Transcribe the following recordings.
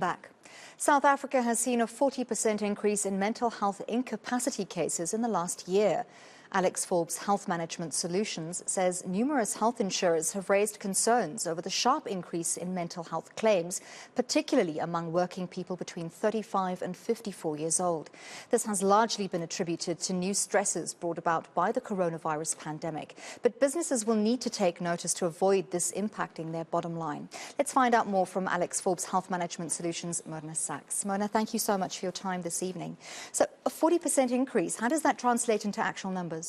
Back. South Africa has seen a 40% increase in mental health incapacity cases in the last year. AlexForbes Health Management Solutions says numerous health insurers have raised concerns over the sharp increase in mental health claims, particularly among working people between 35 and 54 years old. This has largely been attributed to new stresses brought about by the coronavirus pandemic. But businesses will need to take notice to avoid this impacting their bottom line. Let's find out more from AlexForbes Health Management Solutions' Myrna Sachs. Myrna, thank you so much for your time this evening. So a 40% increase, how does that translate into actual numbers?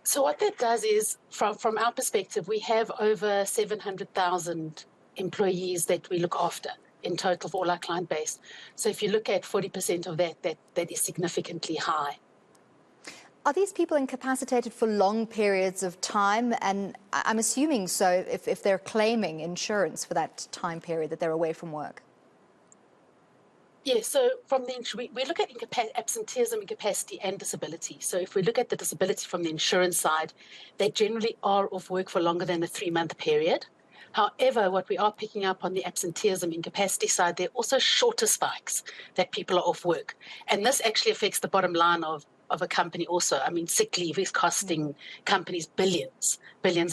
So what that does is, from our perspective, we have over 700,000 employees that we look after in total for all our client base. So if you look at 40% of that is significantly high. Are these people incapacitated for long periods of time? And I'm assuming so if they're claiming insurance for that time period that they're away from work. Yeah, so from we look at absenteeism, incapacity and disability. So if we look at the disability from the insurance side, they generally are off work for longer than a 3-month period. However, what we are picking up on the absenteeism, incapacity side, there are also shorter spikes that people are off work. And this actually affects the bottom line of a company also. I mean, sick leave is costing companies billions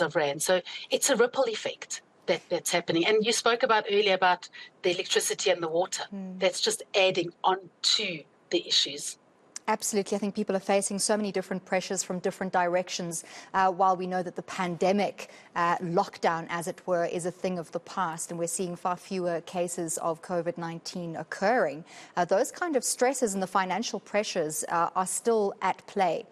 of rand. So it's a ripple effect that's happening. And you spoke about earlier about the electricity and the water. That's just adding on to the issues. Absolutely. I think people are facing so many different pressures from different directions, while we know that the pandemic lockdown, as it were, is a thing of the past, and we're seeing far fewer cases of COVID-19 occurring. Those kind of stresses and the financial pressures are still at play.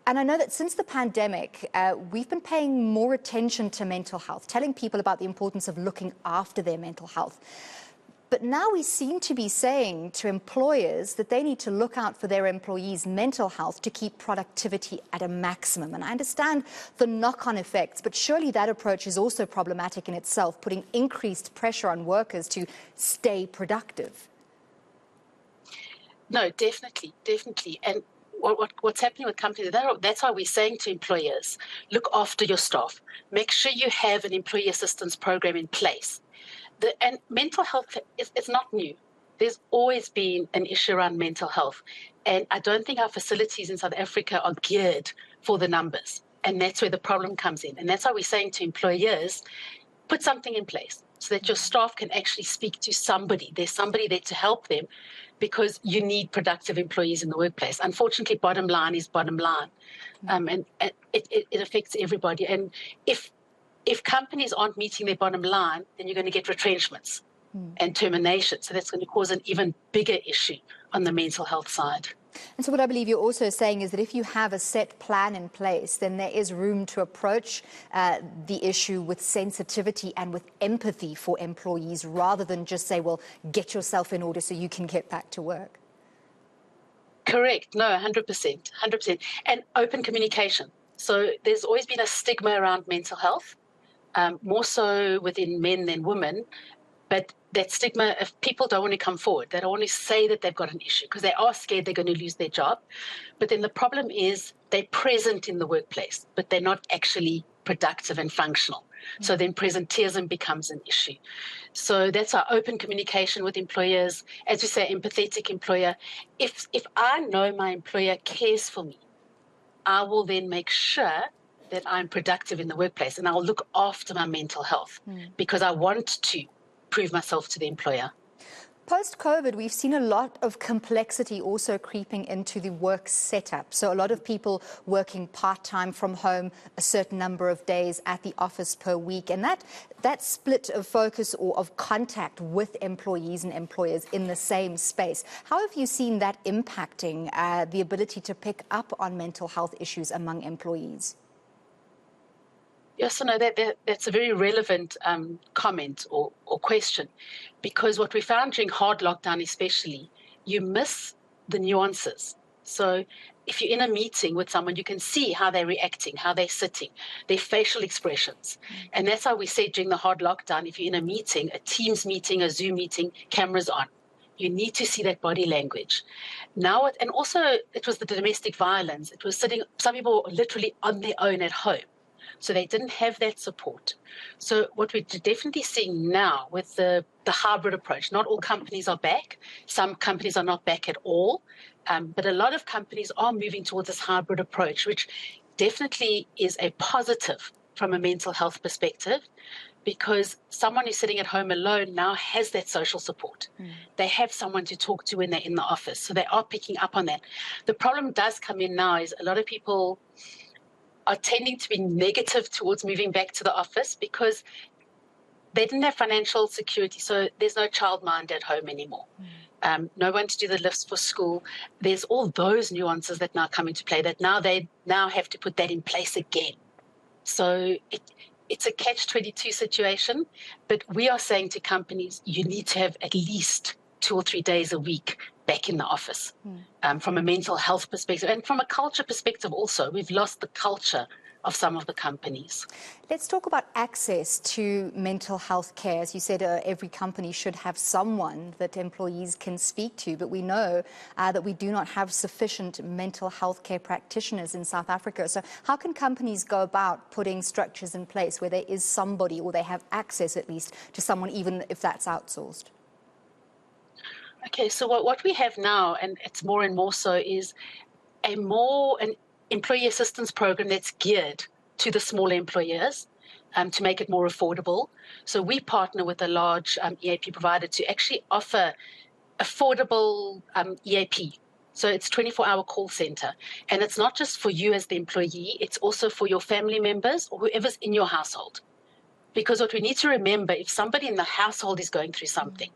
And I know that since the pandemic, we've been paying more attention to mental health, telling people about the importance of looking after their mental health. But now we seem to be saying to employers that they need to look out for their employees' mental health to keep productivity at a maximum. And I understand the knock-on effects, but surely that approach is also problematic in itself, putting increased pressure on workers to stay productive. No, definitely. And what's happening with companies, that's why we're saying to employers, look after your staff. Make sure you have an employee assistance program in place. And mental health is not new. There's always been an issue around mental health. And I don't think our facilities in South Africa are geared for the numbers. And that's where the problem comes in. And that's why we're saying to employers, put something in place so that your staff can actually speak to somebody. There's somebody there to help them, because you need productive employees in the workplace. Unfortunately, bottom line is bottom line. And it affects everybody. And if companies aren't meeting their bottom line, then you're going to get retrenchments and termination. So that's going to cause an even bigger issue on the mental health side. And so what I believe you're also saying is that if you have a set plan in place, then there is room to approach the issue with sensitivity and with empathy for employees, rather than just say, well, get yourself in order so you can get back to work. Correct. No, 100%. And open communication. So there's always been a stigma around mental health, more so within men than women. But that stigma, if people don't want to come forward, they don't want to say that they've got an issue because they are scared they're going to lose their job. But then the problem is they're present in the workplace, but they're not actually productive and functional. So then presenteeism becomes an issue. So that's our open communication with employers. As we say, empathetic employer. If I know my employer cares for me, I will then make sure that I'm productive in the workplace, and I'll look after my mental health because I want to prove myself to the employer. Post-COVID, we've seen a lot of complexity also creeping into the work setup. So a lot of people working part-time from home, a certain number of days at the office per week. And that split of focus or of contact with employees and employers in the same space, how have you seen that impacting the ability to pick up on mental health issues among employees? Yes, so no, that's a very relevant comment or question, because what we found during hard lockdown especially, you miss the nuances. So if you're in a meeting with someone, you can see how they're reacting, how they're sitting, their facial expressions. And that's how we said during the hard lockdown, if you're in a meeting, a Teams meeting, a Zoom meeting, cameras on, you need to see that body language. Now, and also it was the domestic violence. It was some people were literally on their own at home. So they didn't have that support. So what we're definitely seeing now with the hybrid approach, not all companies are back. Some companies are not back at all. But a lot of companies are moving towards this hybrid approach, which definitely is a positive from a mental health perspective, because someone who's sitting at home alone now has that social support. They have someone to talk to when they're in the office. So they are picking up on that. The problem does come in now is a lot of people are tending to be negative towards moving back to the office because they didn't have financial security. So there's no childminder at home anymore. No one to do the lifts for school. There's all those nuances that now come into play that now they now have to put that in place again. So it's a catch-22 situation, but we are saying to companies, you need to have at least 2 or 3 days a week back in the office from a mental health perspective and from a culture perspective also. We've lost the culture of some of the companies. Let's talk about access to mental health care. As you said, every company should have someone that employees can speak to, but we know that we do not have sufficient mental health care practitioners in South Africa. So how can companies go about putting structures in place where there is somebody, or they have access at least to someone, even if that's outsourced? Okay, so what we have now, and it's more and more so, is an employee assistance program that's geared to the smaller employers to make it more affordable. So we partner with a large EAP provider to actually offer affordable EAP. So it's 24-hour call center. And it's not just for you as the employee, it's also for your family members or whoever's in your household. Because what we need to remember, if somebody in the household is going through something,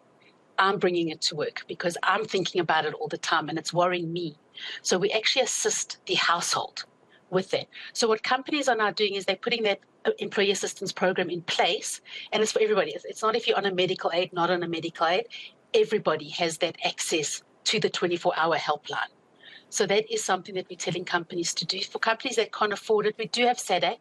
I'm bringing it to work because I'm thinking about it all the time and it's worrying me. So we actually assist the household with that. So what companies are now doing is they're putting that employee assistance program in place, and it's for everybody. It's not if you're on a medical aid, not on a medical aid. Everybody has that access to the 24-hour helpline. So that is something that we're telling companies to do. For companies that can't afford it, we do have SADC.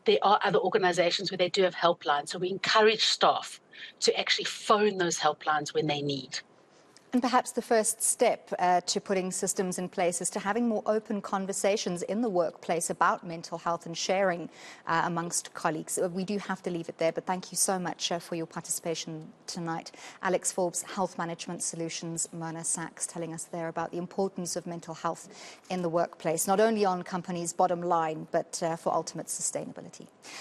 There are other organizations where they do have helplines. So we encourage staff to actually phone those helplines when they need. And perhaps the first step to putting systems in place is to having more open conversations in the workplace about mental health and sharing amongst colleagues. We do have to leave it there, but thank you so much for your participation tonight. AlexForbes Health Management Solutions, Myrna Sachs, telling us there about the importance of mental health in the workplace, not only on companies' bottom line, but for ultimate sustainability.